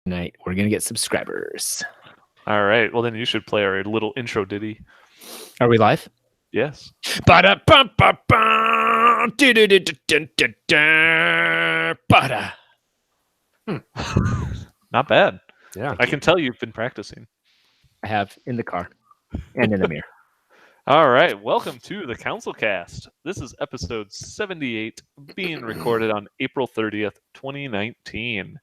tonight. We're going to get subscribers. All right. Well, then you should play our little intro ditty. Are we live? Yes. Not bad. Yeah. I can tell you've been practicing. I have in the car and in the mirror. All right. Welcome to the CouncilCast. This is episode 78, being recorded on April 30th, 2019.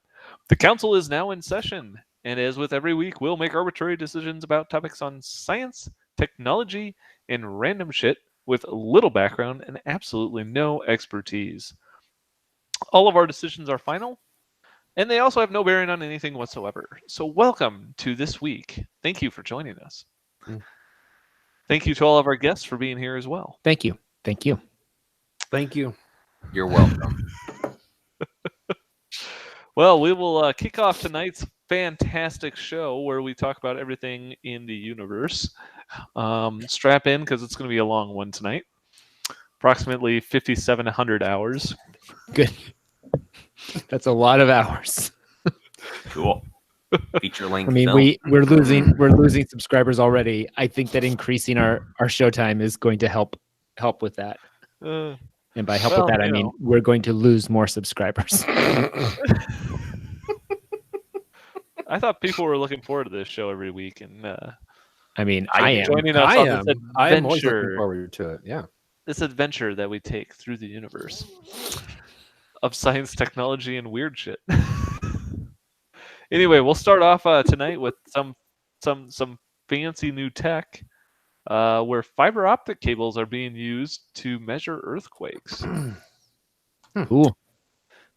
The council is now in session, and as with every week, we'll make arbitrary decisions about topics on science, technology, and random shit with little background and absolutely no expertise. All of our decisions are final, and they also have no bearing on anything whatsoever. So welcome to this week. Thank you for joining us. Thank you to all of our guests for being here as well. Thank you. Thank you. Thank you. You're welcome. Well, we will kick off tonight's fantastic show where we talk about everything in the universe. Strap in because it's going to be a long one tonight. Approximately 5,700 hours. Good. That's a lot of hours. Cool. Feature length. I mean, film. we're losing subscribers already. I think that increasing our show time is going to help with that. And by help with that, I mean we're going to lose more subscribers. I thought people were looking forward to this show every week, and I mean, I am. joining us on this I am always looking adventure. forward to it. Yeah. This adventure that we take through the universe of science, technology, and weird shit. Anyway, we'll start off tonight with some fancy new tech where fiber optic cables are being used to measure earthquakes. Cool.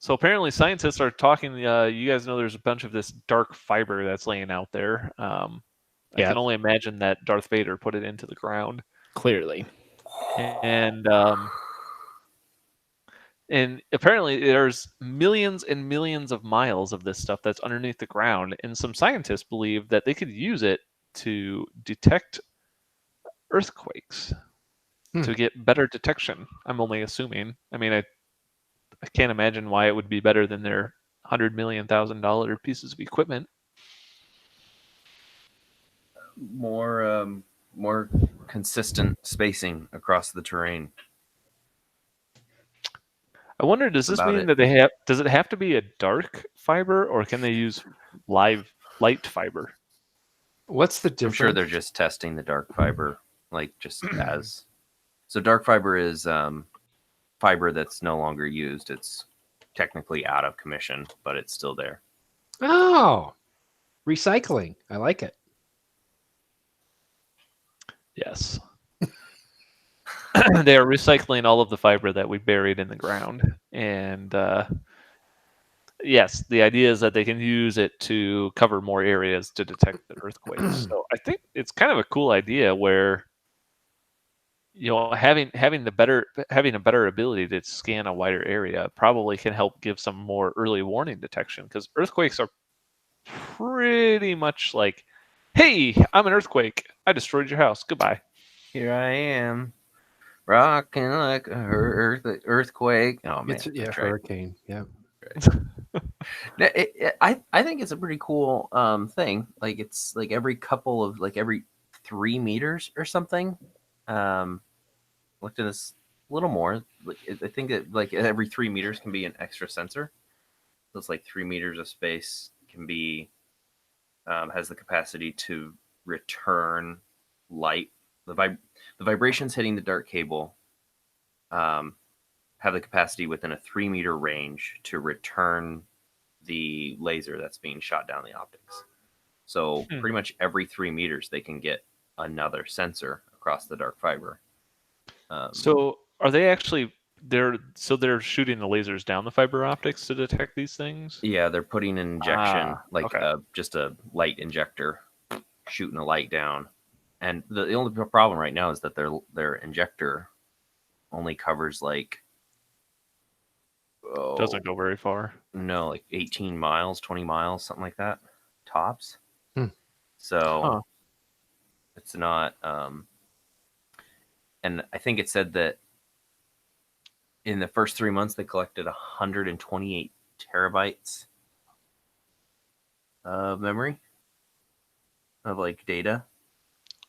So apparently scientists are talking, you guys know there's a bunch of this dark fiber that's laying out there. I can only imagine that Darth Vader put it into the ground. Clearly. And apparently there's millions and millions of miles of this stuff that's underneath the ground, and some scientists believe that they could use it to detect earthquakes to get better detection. I'm only assuming. I mean, I can't imagine why it would be better than their $100 million pieces of equipment. More consistent spacing across the terrain. I wonder, does this mean that does it have to be a dark fiber, or can they use live light fiber? What's the difference? I'm sure they're just testing the dark fiber, like just as. So dark fiber is fiber that's no longer used. It's technically out of commission, but it's still there. Oh, recycling. I like it. Yes. They are recycling all of the fiber that we buried in the ground. And yes, the idea is that they can use it to cover more areas to detect the earthquakes. So I think it's kind of a cool idea where, you know, having a better ability to scan a wider area probably can help give some more early warning detection, because earthquakes are pretty much like, hey, I'm an earthquake. I destroyed your house. Goodbye. Here I am, rocking like a earthquake. Oh man, It's hurricane. Yeah. I think it's a pretty cool thing. Like it's like every 3 meters or something. Looked at this a little more. I think that like every 3 meters can be an extra sensor. So it's like 3 meters of space can be has the capacity to return light. The vibrations hitting the dark cable have the capacity within a 3 meter range to return the laser that's being shot down the optics. So pretty much every 3 meters they can get another sensor across the dark fiber. So are they actually they're shooting the lasers down the fiber optics to detect these things? Yeah, they're putting an injection, okay. Just a light injector, shooting a light down. And the only problem right now is that their injector only covers Doesn't go very far. No, like 18 miles, 20 miles, something like that, tops. So it's not. And I think it said that in the first 3 months they collected 128 terabytes of memory of like data.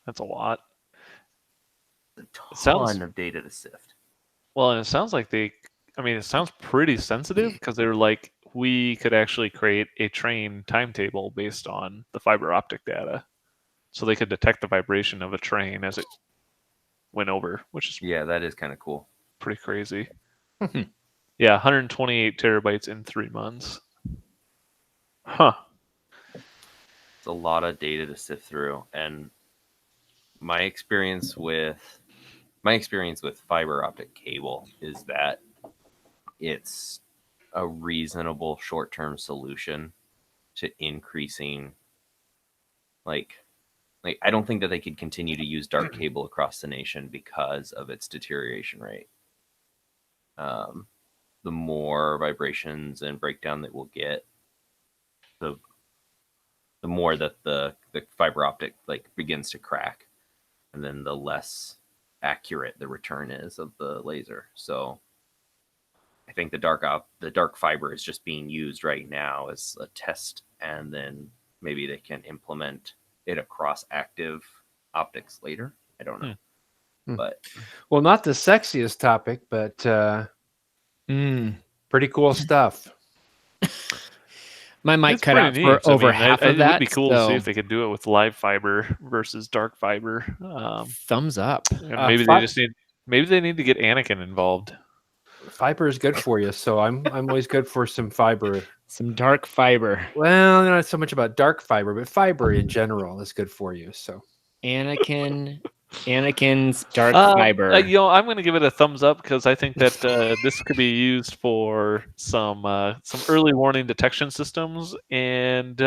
That's a lot. A ton sounds- of data to sift. Well, and it sounds like it sounds pretty sensitive because they're like, we could actually create a train timetable based on the fiber optic data. So they could detect the vibration of a train as it went over, which is Yeah, that is kind of cool. pretty crazy. Yeah, 128 terabytes in 3 months. Huh. It's a lot of data to sift through, and my experience with fiber optic cable is that it's a reasonable short-term solution to increasing like I don't think that they could continue to use dark cable across the nation because of its deterioration rate. The more vibrations and breakdown that we'll get, the more that the fiber optic like begins to crack, and then the less accurate the return is of the laser. So I think the dark fiber is just being used right now as a test, and then maybe they can implement it across active optics later. I don't know. But Well, not the sexiest topic, but pretty cool stuff. My mic It's cut out pretty for neat. I over mean, half of it that. would be cool to see so if they could do it with live fiber versus dark fiber. thumbs up. And maybe they need to get Anakin involved. Fiber is good for you, so I'm always good for some fiber. Some dark fiber. Well, not so much about dark fiber, but fiber in general is good for you. So Anakin's dark fiber. I'm going to give it a thumbs up because I think that this could be used for some early warning detection systems, and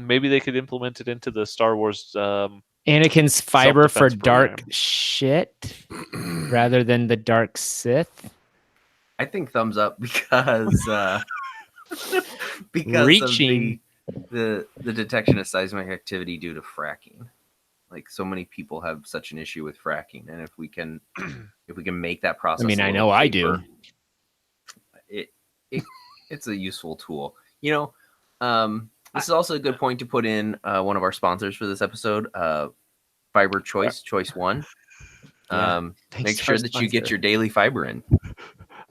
maybe they could implement it into the Star Wars. Anakin's fiber for self-defense dark program. shit rather than the dark Sith. I think thumbs up because because Reaching. of the detection of seismic activity due to fracking. Like, so many people have such an issue with fracking, and if we can make that process, I mean, a I little know I do. safer, it's a useful tool. This is also a good point to put in one of our sponsors for this episode, Fiber Choice 1. Make sure that you get your daily fiber in.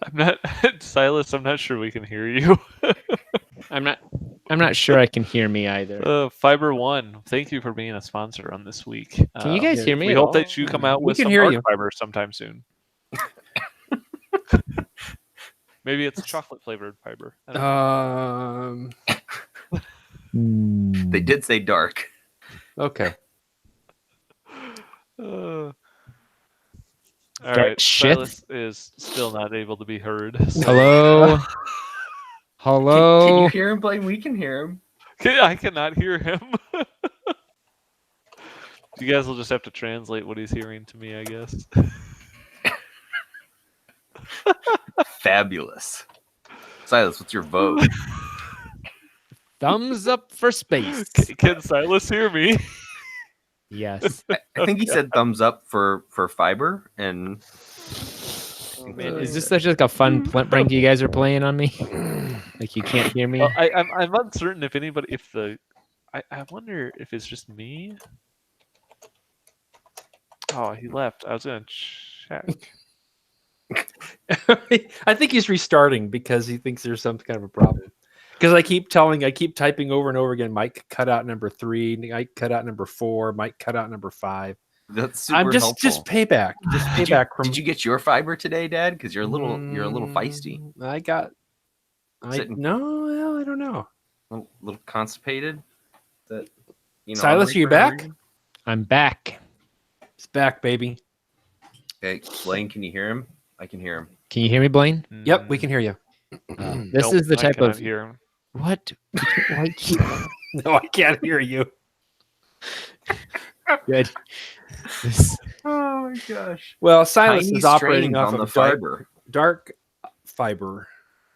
I'm not Silas. I'm not sure we can hear you. I'm not sure I can hear me either. Fiber One, thank you for being a sponsor on this week. Can you guys hear me? We at hope all? that you come out We with can some hear dark you. fiber sometime soon. Maybe it's chocolate flavored fiber. I don't know. They did say dark. Okay. All Dark right, shit. Silas is still not able to be heard. Hello. Hello. Can you hear him, Blaine? We can hear him. I cannot hear him. You guys will just have to translate what he's hearing to me, I guess. Fabulous. Silas, what's your vote? Thumbs up for space. Can Silas hear me? Yes. I think he said thumbs up for fiber, and Man, is this such like a fun prank you guys are playing on me? Like you can't hear me? Well, I'm uncertain if anybody, I wonder if it's just me. Oh, he left. I was gonna check. I think he's restarting because he thinks there's some kind of a problem. Because I keep typing over and over again, Mike cut out number 3, Mike cut out number 4, Mike cut out number 5. that's super I'm just helpful. payback. Just payback from. Did you get your fiber today, Dad? Because you're a little feisty, No, I don't know. a little constipated. Silas, are you back? I'm back. He's back, baby. Okay, Blaine, can you hear him? I can hear him. Can you hear me, Blaine? Yep, we can hear you. This Nope, is the I type cannot of hear him. what? No, I can't hear you. Good. Oh my gosh! Well, Silas Tiny is operating strains off on the of fiber. dark fiber.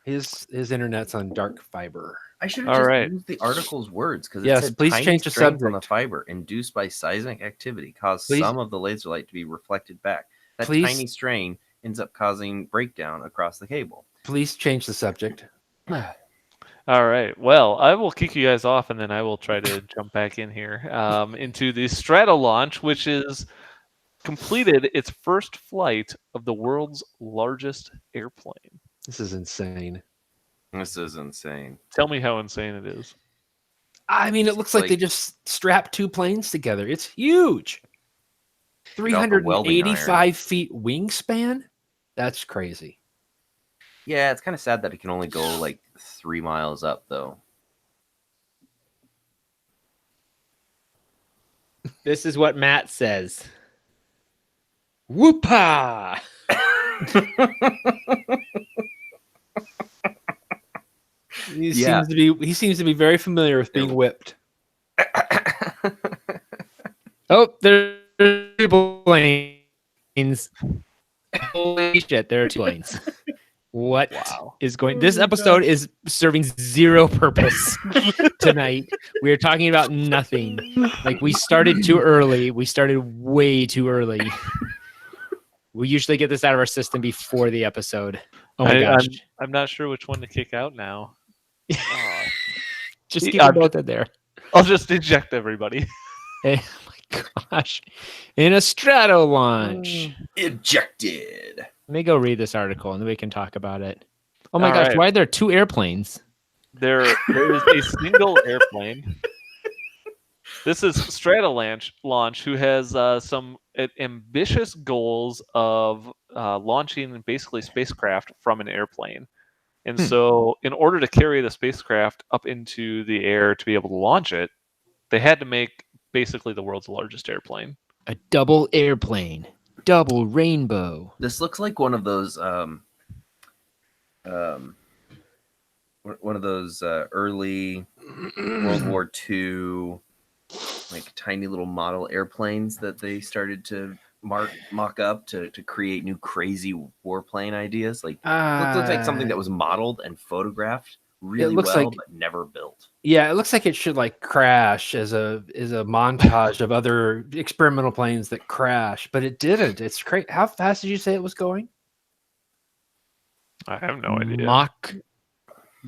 His internet's on dark fiber. I should All have just right. used the article's words because Yes, it said please tiny change the strains on the subject. fiber induced by seismic activity cause Please- some of the laser light to be reflected back. That Please- tiny strain ends up causing breakdown across the cable. Please change the subject. All right. Well, I will kick you guys off, and then I will try to jump back in here into the Strata launch, which is completed its first flight of the world's largest airplane. This is insane. This is insane. Tell me how insane it is. I mean, it looks like they just strapped two planes together. It's huge. 385 feet wingspan? That's crazy. Yeah, it's kind of sad that it can only go like 3 miles up, though. This is what Matt says. Whoopah! He seems to be very familiar with being whipped. Oh, there's two planes. Holy shit, there are two planes. What is going? This episode is serving zero purpose tonight. We are talking about nothing. Like, we started too early. We started way too early. We usually get this out of our system before the episode. Oh my gosh. I'm not sure which one to kick out now. Just keep them both in there. I'll just eject everybody. Hey, oh my gosh. In a Strato launch. Ejected. Let me go read this article and then we can talk about it. Oh my All gosh, right. why are there two airplanes? There is a single airplane. This is Strata Launch, who has some ambitious goals of launching basically spacecraft from an airplane. And so in order to carry the spacecraft up into the air to be able to launch it, they had to make basically the world's largest airplane. A double airplane. Double rainbow. This looks like one of those early World War II like tiny little model airplanes that they started to mock up to create new crazy warplane ideas. Like it looks like something that was modeled and photographed really well, but never built. Yeah, it looks like it should like crash as a montage of other experimental planes that crash, but it didn't. It's crazy. How fast did you say it was going? I have no idea. Mach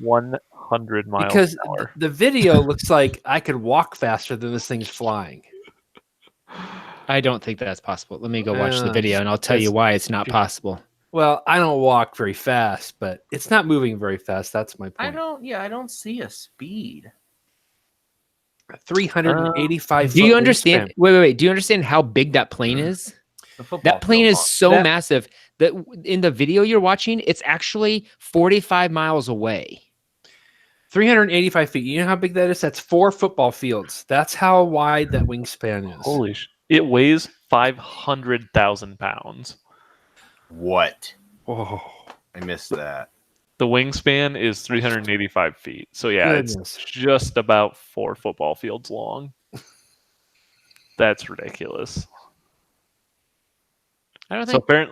100 miles because an hour. The video looks like I could walk faster than this thing's flying. I don't think that's possible. Let me go watch the video and I'll tell you why it's not possible. Well, I don't walk very fast, but it's not moving very fast. That's my point. I don't see a speed. 385 Do you foot understand? wingspan. Wait. Do you understand how big that plane is? That plane is so massive that in the video you're watching, it's actually 45 miles away. 385 feet. You know how big that is? That's 4 football fields. That's how wide that wingspan is. Holy sh! It weighs 500,000 pounds. What? Oh, I missed that. The wingspan is 385 feet. So yeah, Goodness. it's just about 4 football fields long. That's ridiculous. I don't So think.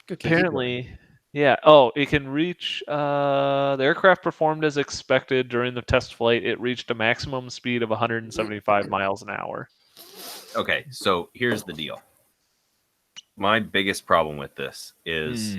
apparently, yeah. Oh, it can reach. The aircraft performed as expected during the test flight. It reached a maximum speed of 175 miles an hour. Okay, so here's the deal. My biggest problem with this is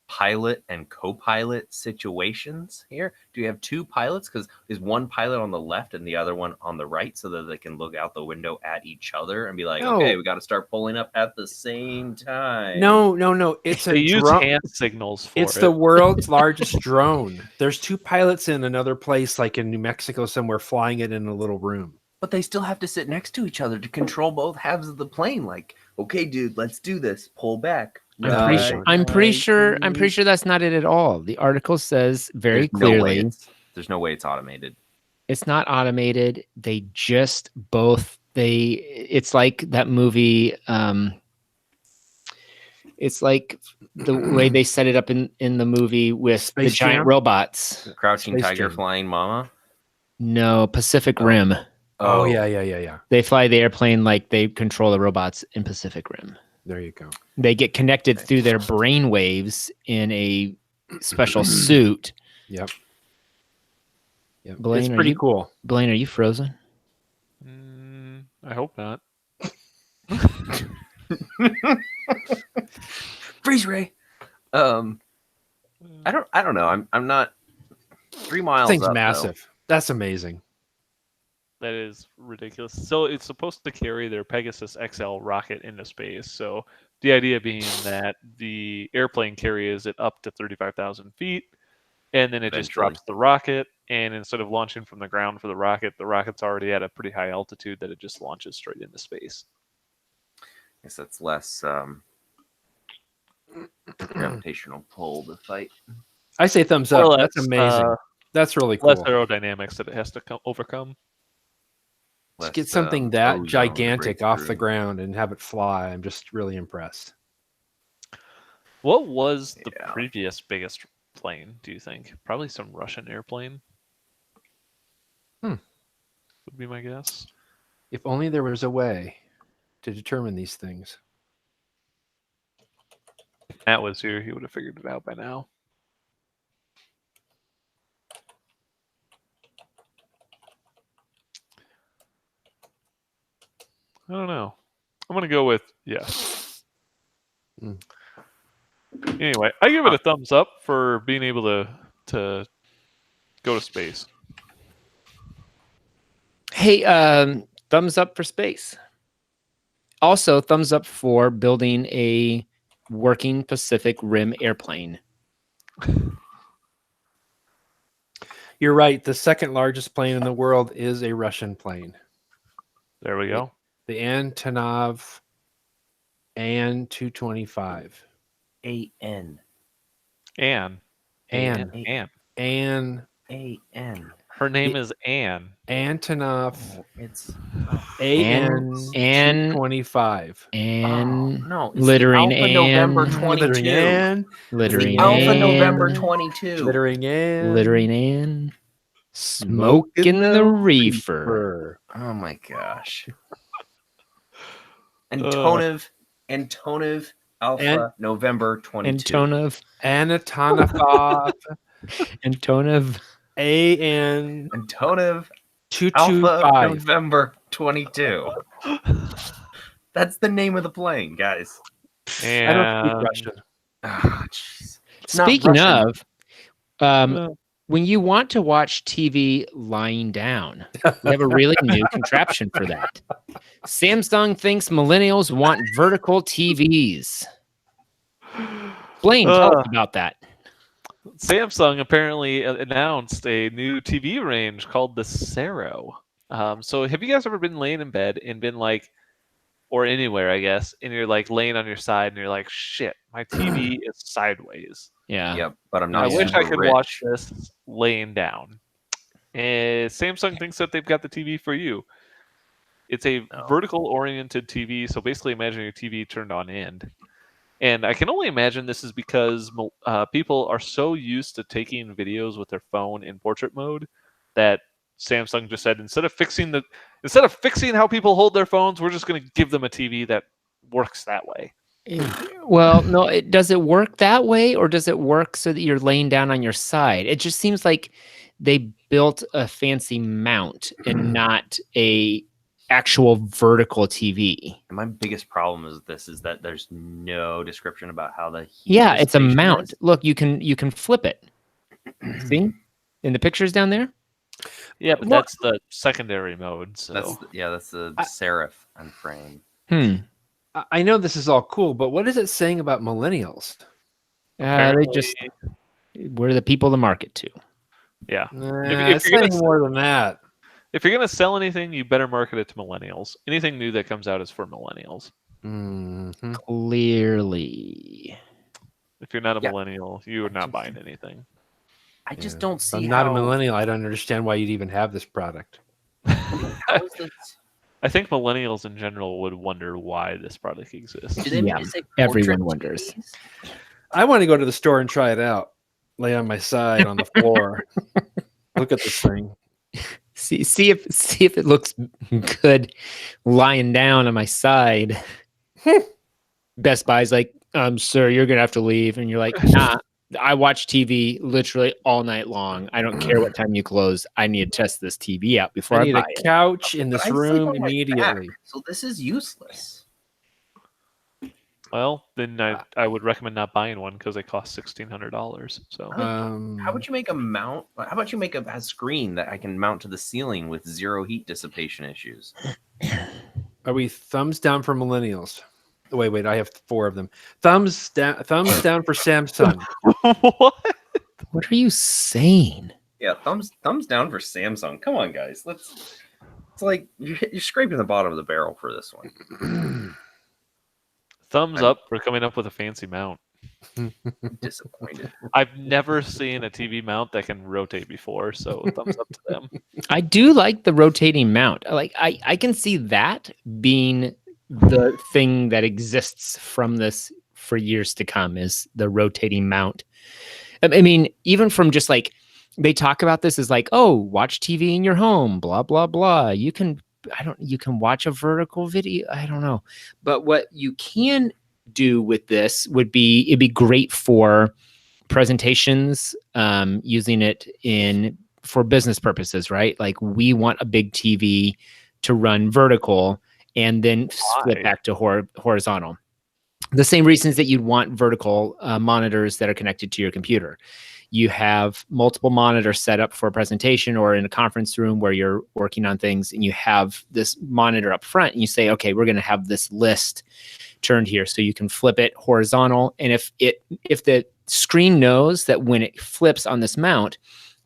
pilot and co-pilot situations here. Do you have two pilots? Because is one pilot on the left and the other one on the right so that they can look out the window at each other and be like, okay, we got to start pulling up at the same time. No. It's They use hand signals for It's it. the world's largest drone. There's 2 pilots in another place, like in New Mexico somewhere, flying it in a little room. But they still have to sit next to each other to control both halves of the plane. Like, okay, dude, let's do this. Pull back. I'm pretty sure that's not it at all. The article says very clearly there's no way it's automated. It's not automated. They just both it's like that movie. It's like the way they set it up in the movie with Space the giant Jam? robots. Crouching Space Tiger, Jam. Flying Mama. No, Pacific Rim. Oh, yeah. They fly the airplane like they control the robots in Pacific Rim. There you go. They get connected through their brain waves in a special suit. Yep. Blaine, It's pretty cool. Blaine, are you frozen? I hope not. Freeze ray. I don't know. I'm not 3 miles. Thing's up, massive. That's amazing. That is ridiculous. So it's supposed to carry their Pegasus XL rocket into space. So the idea being that the airplane carries it up to 35,000 feet, and then it just Eventually. drops the rocket. And instead of launching from the ground for the rocket's already at a pretty high altitude that it just launches straight into space. I guess that's less gravitational pull to fight. I say thumbs Or up. less, That's amazing. That's really cool. Less aerodynamics that it has to overcome. To Less, get something that ozone to gigantic break off the through. ground and have it fly, I'm just really impressed. What was the Yeah. previous biggest plane, do you think? Probably some Russian airplane. Would be my guess. If only there was a way to determine these things. If Matt was here, he would have figured it out by now. I don't know. I'm going to go with yes. Mm. Anyway, I give it a thumbs up for being able to go to space. Hey, thumbs up for space. Also, thumbs up for building a working Pacific Rim airplane. You're right. The second largest plane in the world is a Russian plane. There we go. The Antonov An-225. A-N. Anne. Anne. Anne. A-N. Her name is Anne. Antonov Oh, it's An-225. And no, it's littering the Alpha November and 22. Littering Ann. littering Alpha and November 22. Littering Ann. littering and smoking the reefer. Oh my gosh. Antonov Alpha November 22. Antonov Anatonov Antonov An Antonov 225. Alpha November 22. That's the name of the plane, guys. I don't speak And Russian. Ah, jeez. It's not Speaking Russian. of, when you want to watch TV lying down, we have a really new contraption for that. Samsung thinks millennials want vertical TVs. Blaine, tell us about that. Samsung apparently announced a new TV range called the Sero. So have you guys ever been laying in bed and been like, or anywhere, I guess, and you're like laying on your side and you're like, shit, my TV is sideways. Yeah. Yep, but I'm I not. wish I super could rich. watch this laying down. And Samsung thinks that they've got the TV for you. It's a vertical oriented TV. So basically imagine your TV turned on end. And I can only imagine this is because people are so used to taking videos with their phone in portrait mode that Samsung just said instead of fixing how people hold their phones, we're just going to give them a TV that works that way. Well, no, does it work that way, or does it work so that you're laying down on your side? It just seems like they built a fancy mount and not a actual vertical TV. And my biggest problem is that there's no description about how the Yeah, it's a station mount. is. Look, you can flip it. See in the pictures down there. Yeah, but that's the secondary mode. So That's the serif and frame. I know this is all cool, but what is it saying about millennials? We're the people to market to. Yeah. It's saying more than that. If you're going to sell anything, you better market it to millennials. Anything new that comes out is for millennials. Mm-hmm. Clearly. If you're not a millennial, you are not buying anything. I just don't see. I'm not a millennial. I don't understand why you'd even have this product. How is this? I think millennials in general would wonder why this product exists. Everyone wonders. I want to go to the store and try it out. Lay on my side on the floor. Look at this thing. See if it looks good lying down on my side. Best Buy's like, sir, you're gonna have to leave, and you're like, nah. I watch TV literally all night long. I don't care what time you close. I need to test this TV out before I need buy a couch in this I sleep room on my immediately. back, so this is useless. Well, then I would recommend not buying one because they cost $1,600. So How about you make a mount? How about you make a screen that I can mount to the ceiling with zero heat dissipation issues? Are we thumbs down for millennials? Wait, I have 4 of them. Thumbs down for Samsung. what? What are you saying? Yeah, thumbs down for Samsung. Come on, guys. It's like you're scraping the bottom of the barrel for this one. Thumbs up for coming up with a fancy mount. Disappointed. I've never seen a TV mount that can rotate before, so thumbs up to them. I do like the rotating mount. Like I can see that being the thing that exists from this for years to come is the rotating mount. I mean, even from just like they talk about this as like, oh, watch TV in your home, blah blah blah. You can watch a vertical video. I don't know, but what you can do with this it'd be great for presentations, using it for business purposes, right? Like we want a big TV to run vertical and then flip back to horizontal. The same reasons that you'd want vertical monitors that are connected to your computer. You have multiple monitors set up for a presentation or in a conference room where you're working on things, and you have this monitor up front, and you say, okay, we're going to have this list turned here, so you can flip it horizontal. And if the screen knows that when it flips on this mount,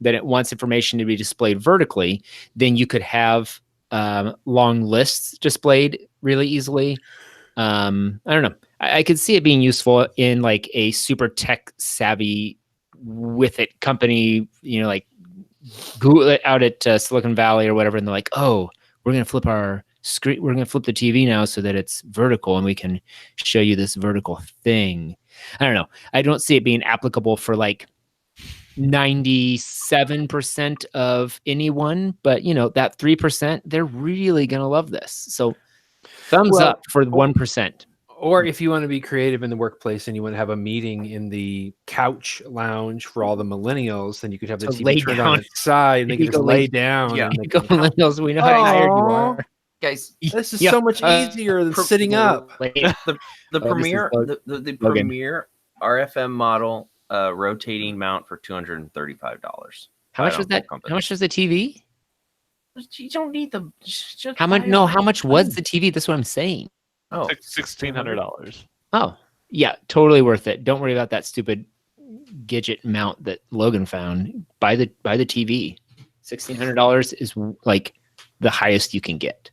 that it wants information to be displayed vertically, then you could have long lists displayed really easily. I don't know. I could see it being useful in like a super tech savvy with it company, like Google it out at Silicon Valley or whatever. And they're like, oh, we're going to flip our screen. We're going to flip the TV now so that it's vertical and we can show you this vertical thing. I don't know. I don't see it being applicable for like 97% of anyone, but that 3%, they're really going to love this. So thumbs up for 1%. Or if you want to be creative in the workplace and you want to have a meeting in the couch lounge for all the millennials, then you could have the TV turned on its side and they can just lay down. Yeah, and go millennials. We know how tired you are, guys. This is so much easier than sitting up. The Premier, the Premier RFM model rotating mount for $235. How much was that? How much was the TV? You don't need the. How much? No, how much was the TV? That's what I'm saying. Oh, $1,600. Oh, yeah, totally worth it. Don't worry about that stupid Gidget mount that Logan found. Buy the TV. $1,600 is like the highest you can get.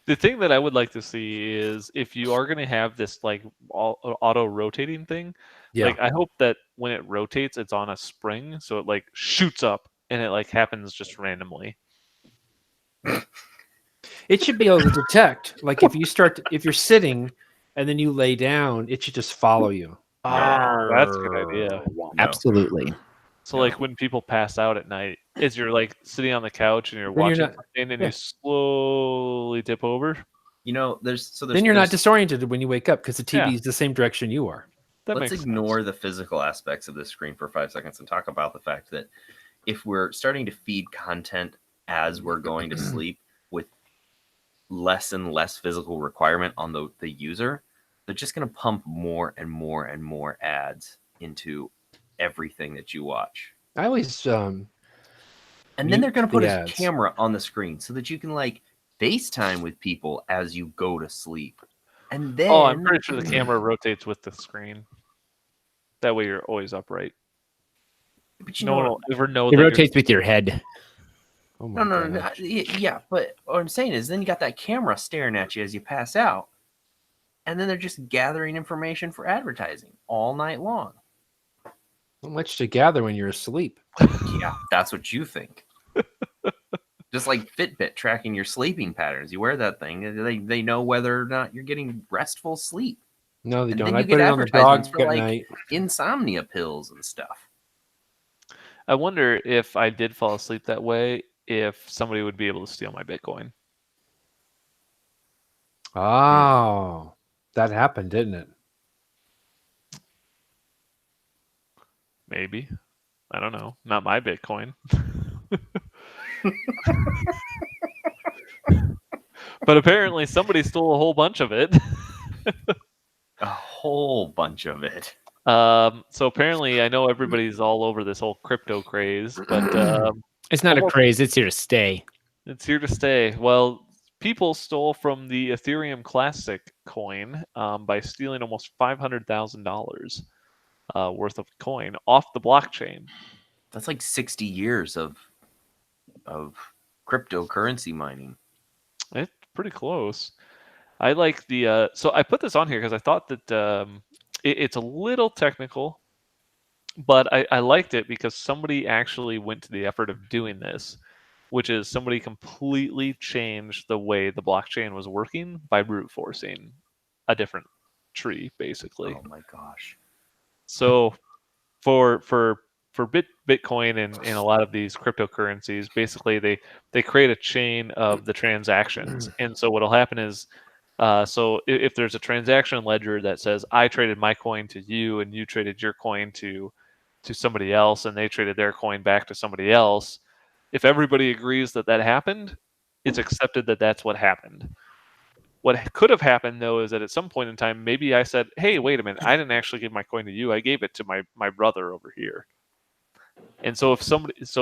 The thing that I would like to see is if you are going to have this like auto rotating thing, like I hope that when it rotates, it's on a spring, so it like shoots up and it like happens just randomly. It should be able to detect, like if you're sitting and then you lay down, it should just follow you. That's a good idea. Absolutely. So like when people pass out at night, as you're like sitting on the couch and you're watching something and you slowly dip over. Then you're not disoriented when you wake up because the TV is the same direction you are. Let's ignore the physical aspects of this screen for 5 seconds and talk about the fact that if we're starting to feed content as we're going to sleep with less and less physical requirement on the user, they're just going to pump more and more and more ads into everything that you watch. I always and then they're going to put a camera on the screen so that you can like FaceTime with people as you go to sleep. And then I'm pretty sure the camera rotates with the screen. That way you're always upright. But no one will ever know. It rotates with your head. Oh no. Yeah, but what I'm saying is then you got that camera staring at you as you pass out. And then they're just gathering information for advertising all night long. Not much to gather when you're asleep. Yeah, that's what you think. Just like Fitbit tracking your sleeping patterns. You wear that thing, they know whether or not you're getting restful sleep. No, they don't. Then I you put get it on the dog advertisements for at like night. insomnia pills and stuff. I wonder if I did fall asleep that way, if somebody would be able to steal my Bitcoin. Oh, that happened, didn't it? Maybe. I don't know. Not my Bitcoin. But apparently somebody stole a whole bunch of it. A whole bunch of it. So apparently, I know everybody's all over this whole crypto craze, but It's not a almost- craze. It's here to stay. it's here to stay. Well, people stole from the Ethereum Classic coin by stealing almost $500,000 worth of coin off the blockchain. That's like 60 years of cryptocurrency mining. It's pretty close. I like the so I put this on here because I thought that it's a little technical, but I liked it because somebody actually went to the effort of doing this, which is somebody completely changed the way the blockchain was working by brute forcing a different tree, basically. Oh my gosh. So for Bitcoin and a lot of these cryptocurrencies, basically they create a chain of the transactions, and so what'll happen is, so if there's a transaction ledger that says I traded my coin to you and you traded your coin to somebody else and they traded their coin back to somebody else, if everybody agrees that that happened, it's accepted that that's what happened. What could have happened, though, is that at some point in time, maybe I said, hey, wait a minute, I didn't actually give my coin to you. I gave it to my brother over here. And so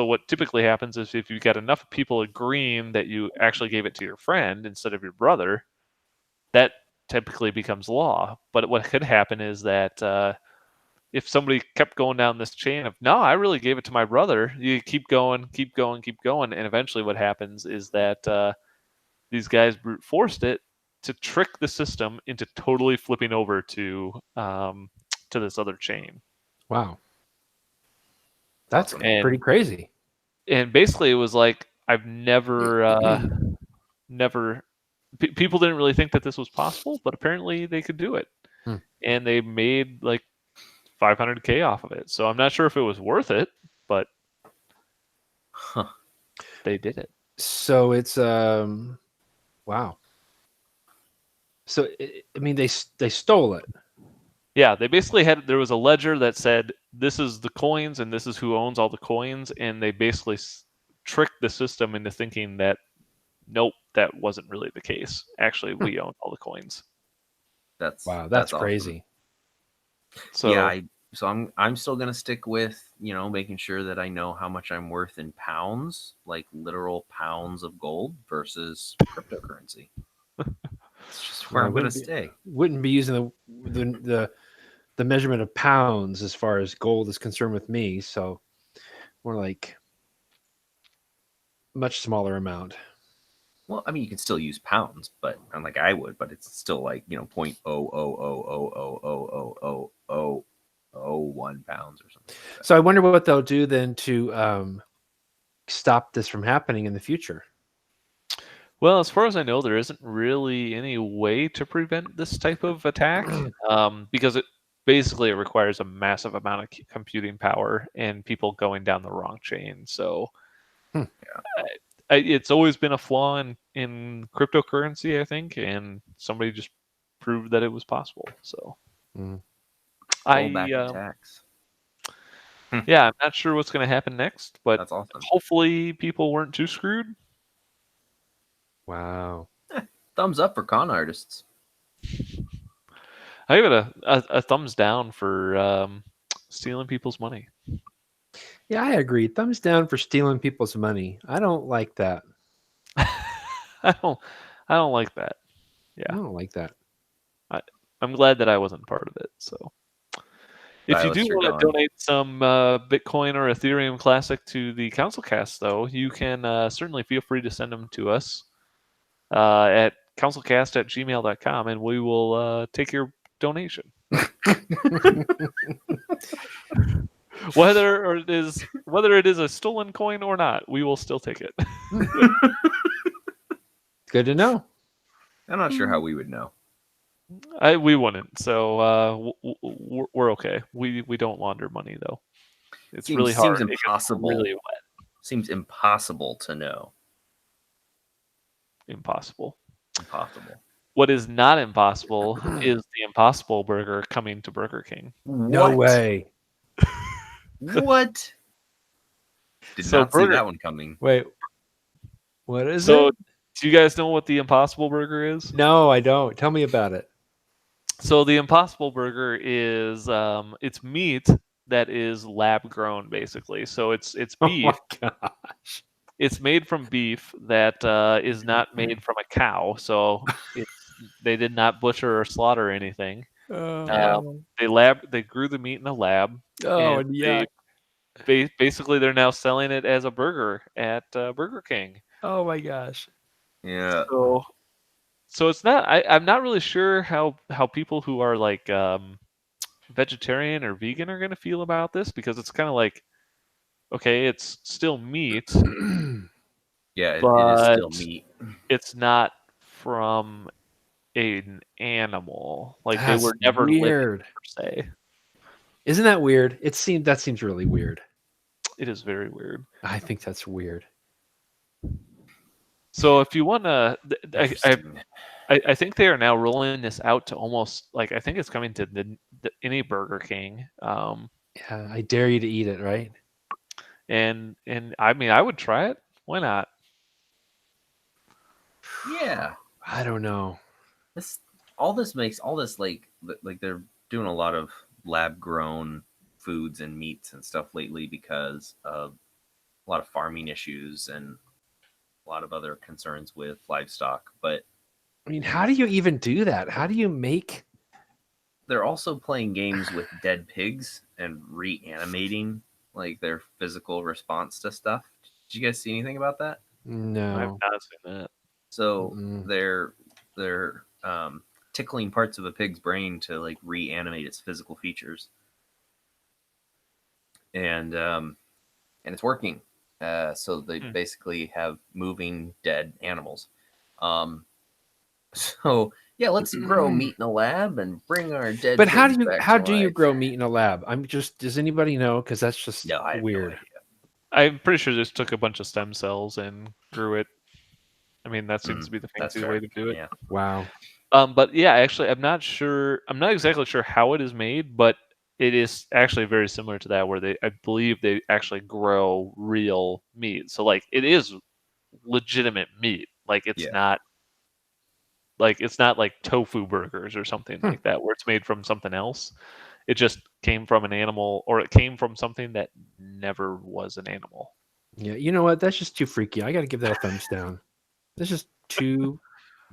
what typically happens is if you get enough people agreeing that you actually gave it to your friend instead of your brother, that typically becomes law. But what could happen is that if somebody kept going down this chain of, no, I really gave it to my brother, you keep going, and eventually what happens is that these guys brute forced it to trick the system into totally flipping over to this other chain. Wow. That's And- pretty crazy. And basically it was like, I've never people didn't really think that this was possible, but apparently they could do it. And they made like $500K off of it. So I'm not sure if it was worth it, but they did it. So it's wow. So I mean, they stole it. Yeah, they basically there was a ledger that said this is the coins and this is who owns all the coins, and they basically tricked the system into thinking that nope, that wasn't really the case. Actually, we own all the coins. That's That's awesome. crazy. So yeah, I'm still gonna stick with making sure that I know how much I'm worth in pounds, like literal pounds of gold versus cryptocurrency. It's just where Well, I'm gonna wouldn't be- stay. Wouldn't be using the measurement of pounds as far as gold is concerned with me. So more like much smaller amount. Well, I mean, you can still use pounds, but unlike I would, but it's still like 0.000000001 pounds or something. Like that. So I wonder what they'll do then to stop this from happening in the future. well, as far as I know, there isn't really any way to prevent this type of attack because it requires a massive amount of computing power and people going down the wrong chain. So it's always been a flaw in cryptocurrency, I think, and somebody just proved that it was possible. So Fallback attacks. Yeah, I'm not sure what's going to happen next, but That's awesome. hopefully people weren't too screwed. Wow. Thumbs up for con artists. I give it a thumbs down for stealing people's money. Yeah, I agree. Thumbs down for stealing people's money. I don't like that. I don't like that. Yeah. I don't like that. I'm glad that I wasn't part of it. So, if you do Silas, you're want to gone. donate some Bitcoin or Ethereum Classic to the CouncilCast, though, you can certainly feel free to send them to us at councilcast@gmail.com, and we will take your donation. Whether it is a stolen coin or not, we will still take it. Good to know. I'm not sure how we would know. We wouldn't, so we're okay. We don't launder money though. It's really hard. Seems It gets impossible. really wet. Seems impossible to know. Impossible. Impossible. What is not impossible is the Impossible Burger coming to Burger King. No What? way. What? Did So not see Burger- that one coming. Wait. What is So it? Do you guys know what the Impossible Burger is? No, I don't. Tell me about it. So the Impossible Burger is it's meat that is lab grown, basically. So it's Oh beef. my gosh. It's made from beef that is not made from a cow. So they did not butcher or slaughter anything. They grew the meat in a lab, Oh, and yuck. basically they're now selling it as a burger at Burger King. Oh my gosh. Yeah. So it's not. I'm not really sure how people who are like vegetarian or vegan are going to feel about this, because it's kind of like, okay, it's still meat, Yeah, it is but still meat. it's not from an animal. Like they That's were never living weird. per se. Isn't that weird? That seems really weird. It is very weird. I think that's weird. So if you want to, Interesting. I think they are now rolling this out to almost like, I think it's coming to any Burger King. Yeah, I dare you to eat it, right? And I mean, I would try it. Why not? Yeah. I don't know. All this like they're doing a lot of lab grown foods and meats and stuff lately because of a lot of farming issues and a lot of other concerns with livestock. But I mean, how do you even do that? How do you make? they're also playing games with dead pigs and reanimating like their physical response to stuff. Did you guys see anything about that? I have No. not seen that. So Mm-mm. they're tickling parts of a pig's brain to like reanimate its physical features, and it's working. So they basically have moving dead animals. So yeah, let's grow meat in a lab and bring our dead. But how pigs do you back how to do you life. grow meat in a lab? Does anybody know? Because that's just No, I have weird. No idea. I'm pretty sure just took a bunch of stem cells and grew it. I mean, that seems to be the That's fancy fair. way to do it. Yeah. Wow. But yeah, actually, I'm not sure. I'm not exactly sure how it is made, but it is actually very similar to that, where I believe they actually grow real meat. So like, it is legitimate meat. Like it's Yeah. not like tofu burgers or something like that, where it's made from something else. It just came from an animal, or it came from something that never was an animal. Yeah, you know what? That's just too freaky. I got to give that a thumbs down. That's just too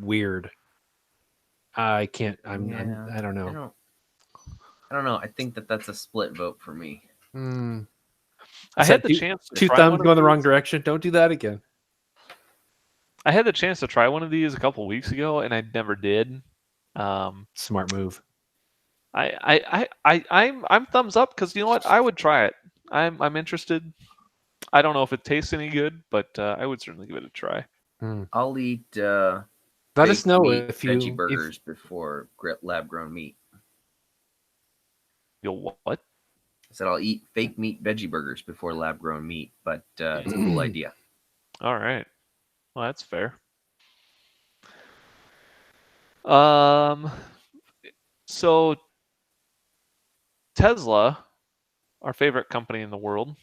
weird. I can't. I don't know. I don't know. I think that's a split vote for me. I had the chance to two try thumbs one of going the wrong these. direction. Don't do that again. I had the chance to try one of these a couple weeks ago, and I never did. Smart move. I'm thumbs up, because you know what? I would try it. I'm interested. I don't know if it tastes any good, but I would certainly give it a try. I'll eat. Let us know meat, if veggie burgers before lab grown meat. You'll what? I said I'll eat fake meat veggie burgers before lab grown meat, but it's a cool idea. All right. Well, that's fair. So Tesla, our favorite company in the world,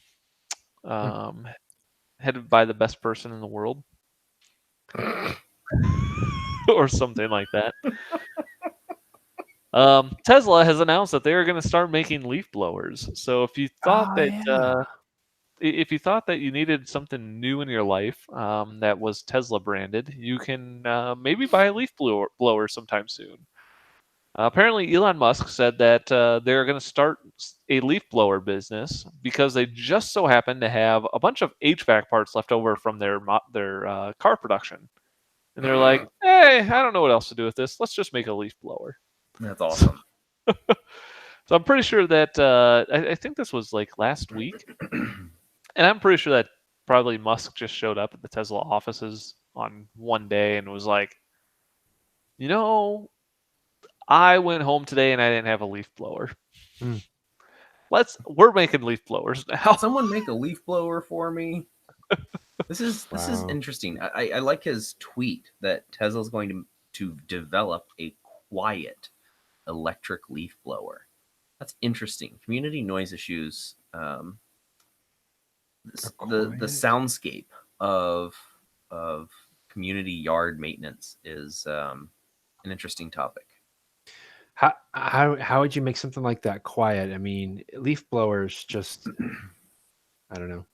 headed by the best person in the world, or something like that. Tesla has announced that they are going to start making leaf blowers. So if you thought if you thought that you needed something new in your life that was Tesla branded, you can maybe buy a leaf blower sometime soon. Apparently, Elon Musk said that they're going to start a leaf blower business because they just so happen to have a bunch of HVAC parts left over from their car production. And they're like, hey, I don't know what else to do with this. Let's just make a leaf blower. That's awesome. So I'm pretty sure that I think this was like last week. And I'm pretty sure that probably Musk just showed up at the Tesla offices on one day and was like, you know, I went home today and I didn't have a leaf blower. We're making leaf blowers now. Someone make a leaf blower for me. This is interesting. I like his tweet that Tesla's going to develop a quiet electric leaf blower. That's interesting. Community noise issues. The soundscape of community yard maintenance is an interesting topic. How would you make something like that quiet? I mean, leaf blowers just, I don't know.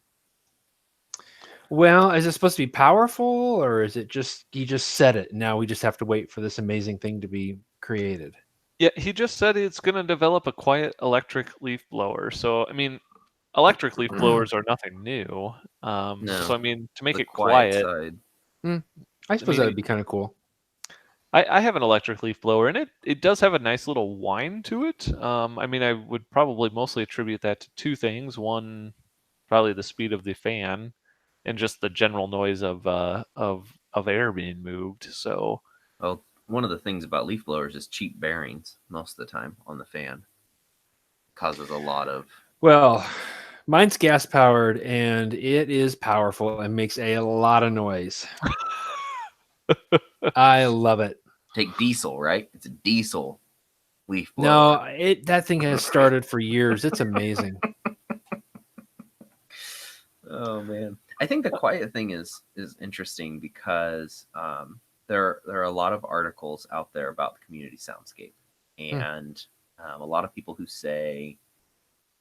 Well, is it supposed to be powerful, or is it just you just said it? Now we just have to wait for this amazing thing to be created. Yeah, he just said it's going to develop a quiet electric leaf blower. So, I mean, electric leaf blowers are nothing new. No, so, I mean, to make the it quiet, side. I suppose that would be kind of cool. I have an electric leaf blower, and it does have a nice little whine to it. I mean, I would probably mostly attribute that to two things. One, probably the speed of the fan, and just the general noise of air being moved. So, Well, one of the things about leaf blowers is cheap bearings most of the time on the fan. Causes a lot of. Well, mine's gas powered, and it is powerful and makes a lot of noise. I love it. Take diesel, right? It's a diesel leaf blower. No, that thing has started for years. It's amazing. Oh man, I think the quiet thing is interesting because there are a lot of articles out there about the community soundscape, and a lot of people who say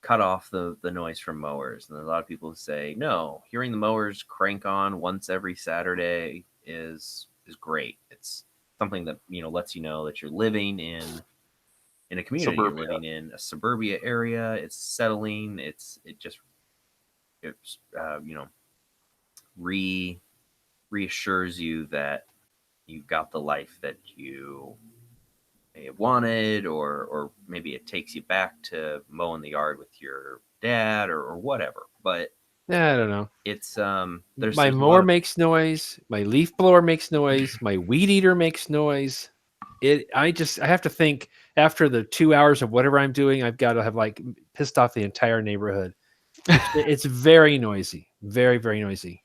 cut off the noise from mowers, and a lot of people who say no, hearing the mowers crank on once every Saturday is great. It's something that lets you know that you're living in a community, you're living in a suburbia area. It's settling. It reassures you that you've got the life that you may have wanted, or maybe it takes you back to mowing the yard with your dad or whatever. But I don't know. It's my mower makes noise, my leaf blower makes noise, my weed eater makes noise. I have to think after the 2 hours of whatever I'm doing, I've got to have like pissed off the entire neighborhood. It's very noisy, very, very noisy.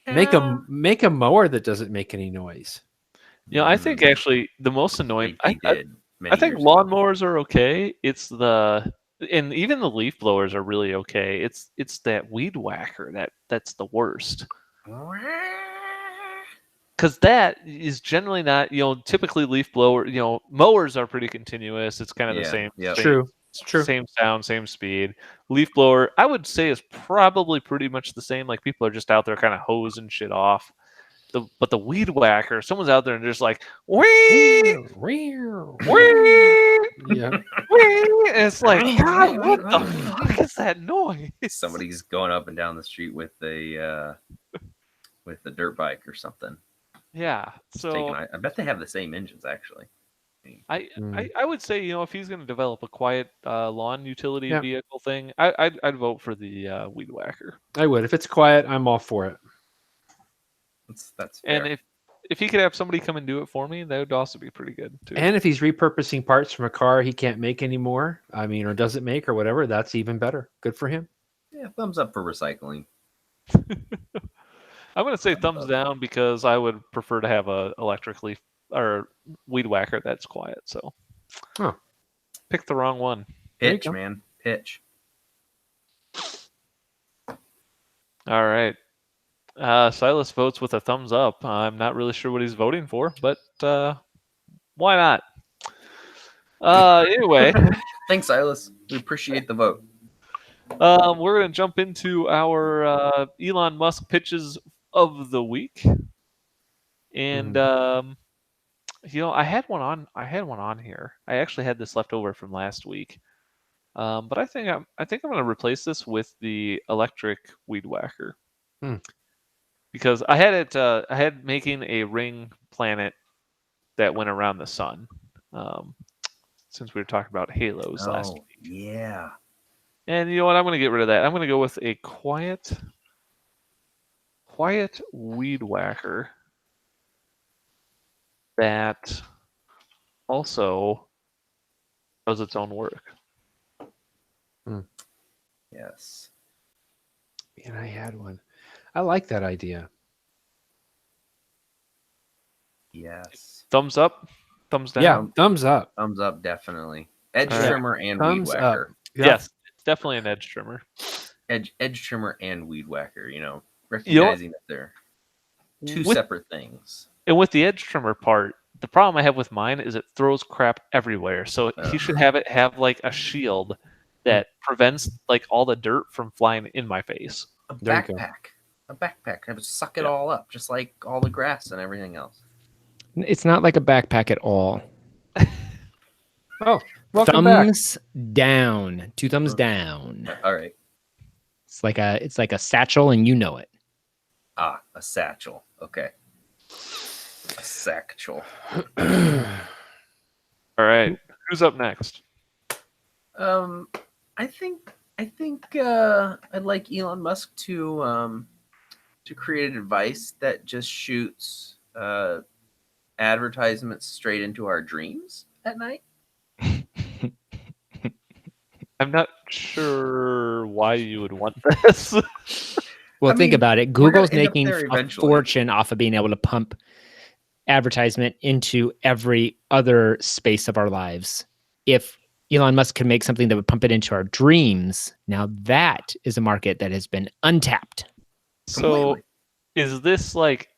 Yeah. Make a mower that doesn't make any noise. I think actually the most annoying. I think lawnmowers are okay. And even the leaf blowers are really okay. It's that weed whacker that's the worst. Because that is generally not, typically leaf blower, mowers are pretty continuous. It's kind of the same. Yeah. True. It's true. Same sound, same speed. Leaf blower, I would say, is probably pretty much the same. Like people are just out there kind of hosing shit off. But the weed whacker, someone's out there and just like, wee, wee, yeah, wee. And it's like, God, what the fuck is that noise? Somebody's going up and down the street with a dirt bike or something. Yeah. So I bet they have the same engines actually. I would say, if he's going to develop a quiet lawn utility vehicle thing, I'd vote for the weed whacker. I would. If it's quiet, I'm all for it. That's fair. And if he could have somebody come and do it for me, that would also be pretty good too. And if he's repurposing parts from a car he can't make anymore, or doesn't make or whatever, that's even better. Good for him. Yeah, thumbs up for recycling. I'm going to say thumbs down because I would prefer to have a electric leaf or weed whacker that's quiet. So, pick the wrong one. Pitch, man, pitch. All right. Silas votes with a thumbs up. I'm not really sure what he's voting for, but why not? Anyway. Thanks, Silas. We appreciate the vote. We're going to jump into our Elon Musk pitches of the week. And, I had one on here. I actually had this left over from last week. But I think I'm going to replace this with the electric weed whacker. Because I had making a ring planet that went around the sun. Since we were talking about halos last week. Yeah. And you know what? I'm going to get rid of that. I'm going to go with a quiet weed whacker that also does its own work. Yes. And I had one. I like that idea. Yes. Thumbs up? Thumbs down? Yeah, thumbs up. Thumbs up, definitely. Edge trimmer and weed whacker. Yep. Yes, it's definitely an edge trimmer. Edge trimmer and weed whacker, recognizing that they're... two With- separate things. And with the edge trimmer part, the problem I have with mine is it throws crap everywhere. So he should have it have like a shield that prevents like all the dirt from flying in my face. A There you go. backpack. A backpack. Have to suck it all up, just like all the grass and everything else. It's not like a backpack at all. Oh, welcome back. Thumbs down. 2 thumbs down. All right. It's like a satchel, and you know it. Ah, a satchel. Okay. A satchel. All right, who's up next? I think I'd like Elon Musk to create a device that just shoots advertisements straight into our dreams at night. I'm not sure why you would want this. Well, I think mean, about it. we're gonna Google's end up making there a eventually. fortune off of being able to pump advertisement into every other space of our lives. If Elon Musk could make something that would pump it into our dreams, now that is a market that has been untapped. So, Completely. is this like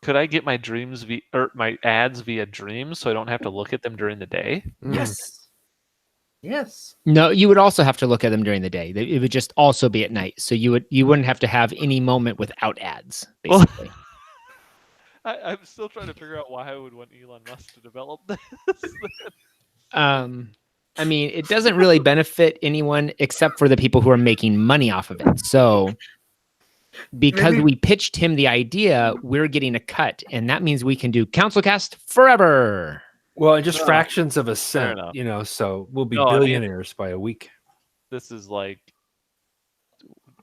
could I get my dreams or my ads via dreams so I don't have to look at them during the day? Yes. Yes. No, you would also have to look at them during the day. It would just also be at night. So you wouldn't have to have any moment without ads, Well- basically. I'm still trying to figure out why I would want Elon Musk to develop this. I mean, it doesn't really benefit anyone except for the people who are making money off of it. So because Maybe- we pitched him the idea, we're getting a cut, and that means we can do CouncilCast forever. Well, just No, fractions of a fair cent, enough. you know, so we'll be No, I mean- billionaires by a week. This is like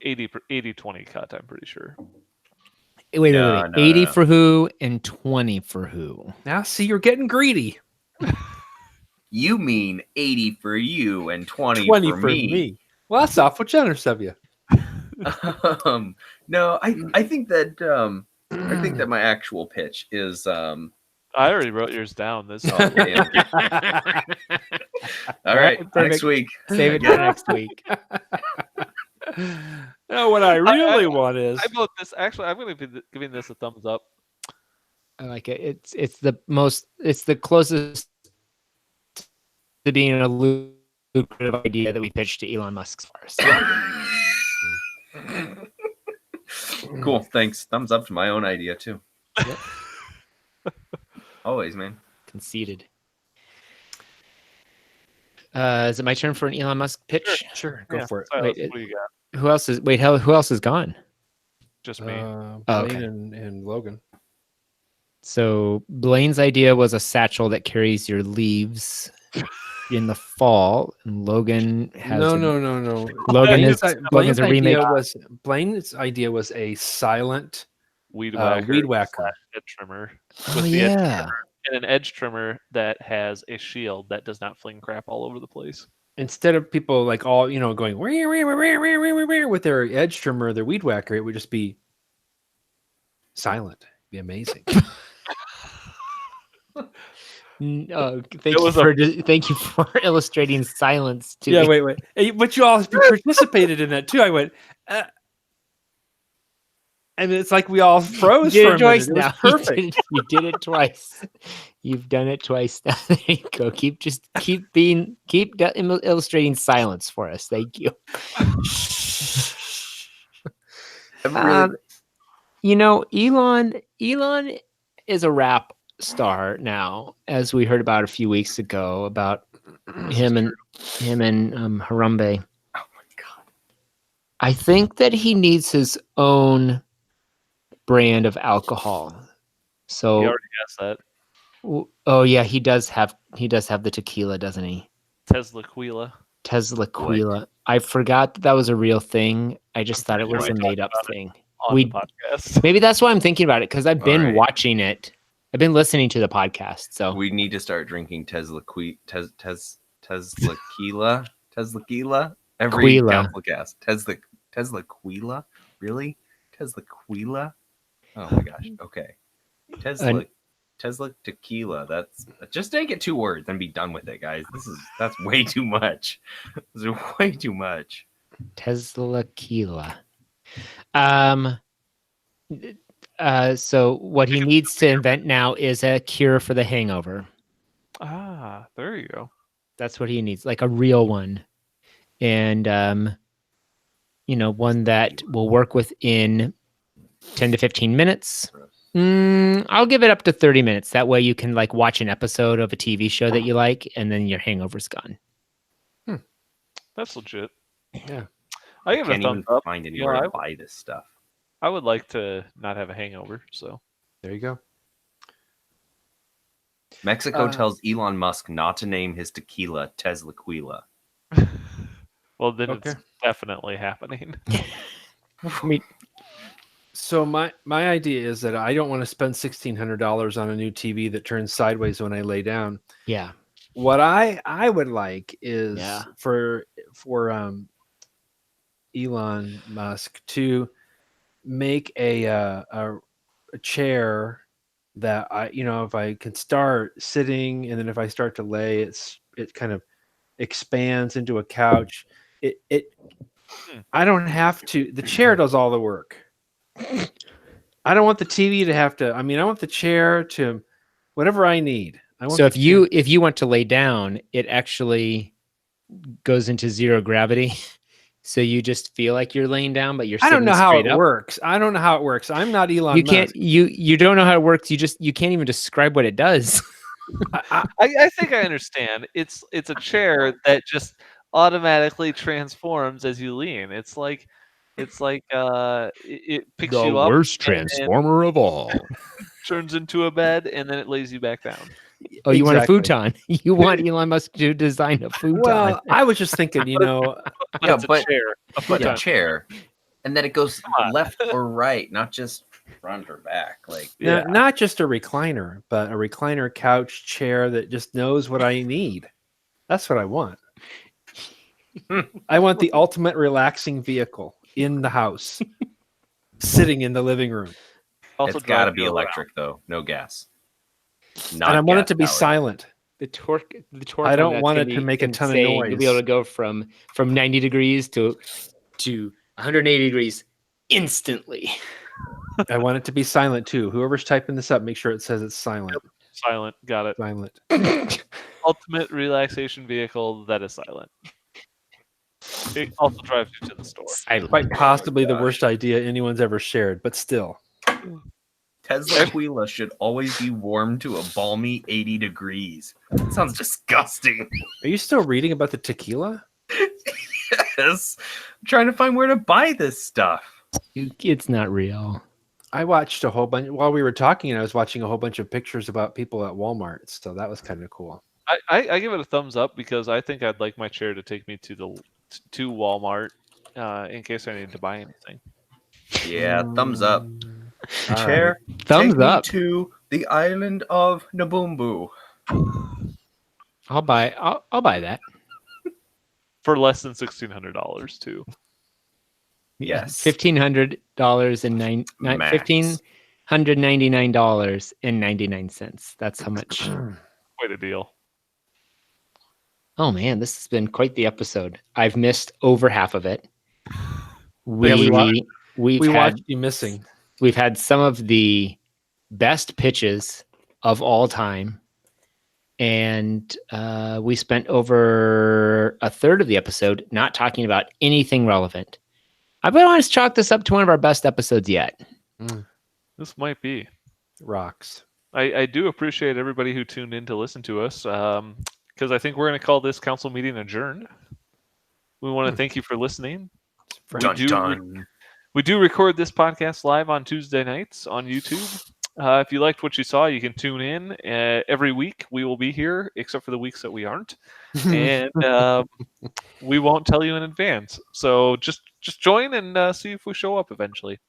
80-20 cut, I'm pretty sure. Wait. No, 80 no. for who and 20 for who? Now, see, you're getting greedy. You mean 80 for you and 20, 20 for me. Well, that's awful generous of you. No, I think that my actual pitch is I already wrote yours down. This Oh, damn. All right, Perfect. next week. Save it for next week. No, what I really want is I vote this. Actually, I'm going to be giving this a thumbs up. I like it. It's the closest to being a lucrative idea that we pitched to Elon Musk's first. Cool. Thanks. Thumbs up to my own idea too. Yep. Always, man. Conceded. Is it my turn for an Elon Musk pitch? sure, go Yeah, for it. Silas, Wait, what do you got? Who else is who else is gone? Just me. Oh, Blaine okay. and Logan. So Blaine's idea was a satchel that carries your leaves in the fall, and Logan has No. Logan is Blaine's a remake. Blaine's idea was a silent Weed weed whacker. / edge trimmer. Oh with the edge yeah. and an edge trimmer that has a shield that does not fling crap all over the place. Instead of people like all going with their edge trimmer, their weed whacker, it would just be silent. It'd be amazing. Thank you for illustrating silence too. Yeah, wait. Hey, but you all participated in that too. I went, and it's like we all froze You for did a it minute. twice It was now. perfect. You did it twice. You've done it twice now. There you go. Keep illustrating silence for us. Thank you. I'm Elon is a rap star now, as we heard about a few weeks ago about him and Harambe. Oh my god. I think that he needs his own brand of alcohol. So You already guessed that. oh yeah, he does have the tequila, doesn't he? Teslaquila. Teslaquila. I forgot that was a real thing. I just thought it was a we made up talked about thing. On We- the podcast. Maybe that's why I'm thinking about it, because I've been Alright. watching it. I've been listening to the podcast. So We need to start drinking Teslaquila every Quila. CouncilCast. Teslaquila? Really? Teslaquila? Oh my gosh. Okay. Tesla tequila. That's just make it 2 words and be done with it, guys. That's way too much. This is way too much. Teslaquila. So what he needs to invent now is a cure for the hangover. Ah, there you go. That's what he needs, like a real one. And one that will work within 10 to 15 minutes. I'll give it up to 30 minutes. That way you can like watch an episode of a TV show that you like, and then your hangover's gone. That's legit. Yeah. I give it a Can't even thumbs up. find You anywhere know, to buy this stuff. I would like to not have a hangover, so. There you go. Mexico tells Elon Musk not to name his tequila Teslaquila. Well, then Okay. it's definitely happening. I mean, So my idea is that I don't want to spend $1,600 on a new TV that turns sideways when I lay down. yeah. What I would like is Yeah. for Elon Musk to make a chair that if I can start sitting, and then if I start to lay, it kind of expands into a couch. I don't have to. The chair does all the work. I don't want the TV to have to. I mean, I want the chair to whatever I need. So if you want to lay down, it actually goes into zero gravity. So you just feel like you're laying down, but you're I don't sitting know how straight it up. works. I don't know how it works. I'm not Elon You Musk. can't. You don't know how it works. You can't even describe what it does. I think I understand. It's a chair that just automatically transforms as you lean. It's like it picks you up, transformer of all. turns into a bed, and then it lays you back down. Oh, you want a Exactly. futon? You want Elon Musk to design a futon? Well, I was just thinking, But Yeah, it's a but- chair. A But futon. a chair, and then it goes on. left or right, not just front or back. Like Yeah. not just a recliner, but a recliner couch chair that just knows what I need. That's what I want. I want the ultimate relaxing vehicle in the house, sitting in the living room. Also it's got to drive be you around. electric, though. No gas. Not And I want it to be gas-powered. silent. The torque. I on don't that's want gonna it to be make a ton of insane. You'll be able noise. to go from 90 degrees to 180 degrees instantly. I want it to be silent too. Whoever's typing this up, make sure it says it's silent. Silent. Got it. Silent. Ultimate relaxation vehicle that is silent. It also drives you to the store. Quite possibly the worst idea anyone's ever shared, but still. Teslaquila should always be warm to a balmy 80 degrees. That sounds disgusting. Are you still reading about the tequila? Yes. I'm trying to find where to buy this stuff. It's not real. I watched a whole bunch while we were talking, and I was watching a whole bunch of pictures about people at Walmart. So that was kind of cool. I give it a thumbs up because I think I'd like my chair to take me to Walmart in case I need to buy anything. Yeah, thumbs up. All Chair, Thumbs take me up. to the island of Nabumbu. I'll buy that. For less than $1,600 too. Yes. $1,500 and Max. $1,599.99. That's how much. Quite a deal. Oh man, this has been quite the episode. I've missed over half of it. we We've had watched you missing. we've had some of the best pitches of all time, and we spent over a third of the episode not talking about anything relevant. I would want to chalk this up to one of our best episodes yet. This might be. Rocks. I do appreciate everybody who tuned in to listen to us because I think we're going to call this council meeting adjourned. We want to thank you for listening. Dun, dun. We do record this podcast live on Tuesday nights on YouTube. If you liked what you saw, you can tune in every week. We will be here, except for the weeks that we aren't, and we won't tell you in advance. So just join and see if we show up eventually.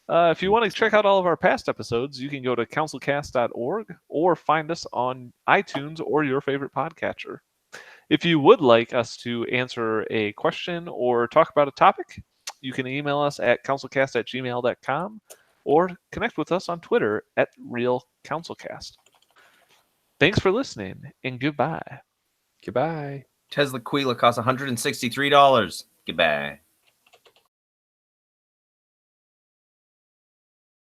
If you want to check out all of our past episodes, you can go to councilcast.org or find us on iTunes or your favorite podcatcher. If you would like us to answer a question or talk about a topic, you can email us at councilcast@gmail.com or connect with us on Twitter at RealCouncilCast. Thanks for listening, and goodbye. Goodbye. Teslaquila costs $163. Goodbye.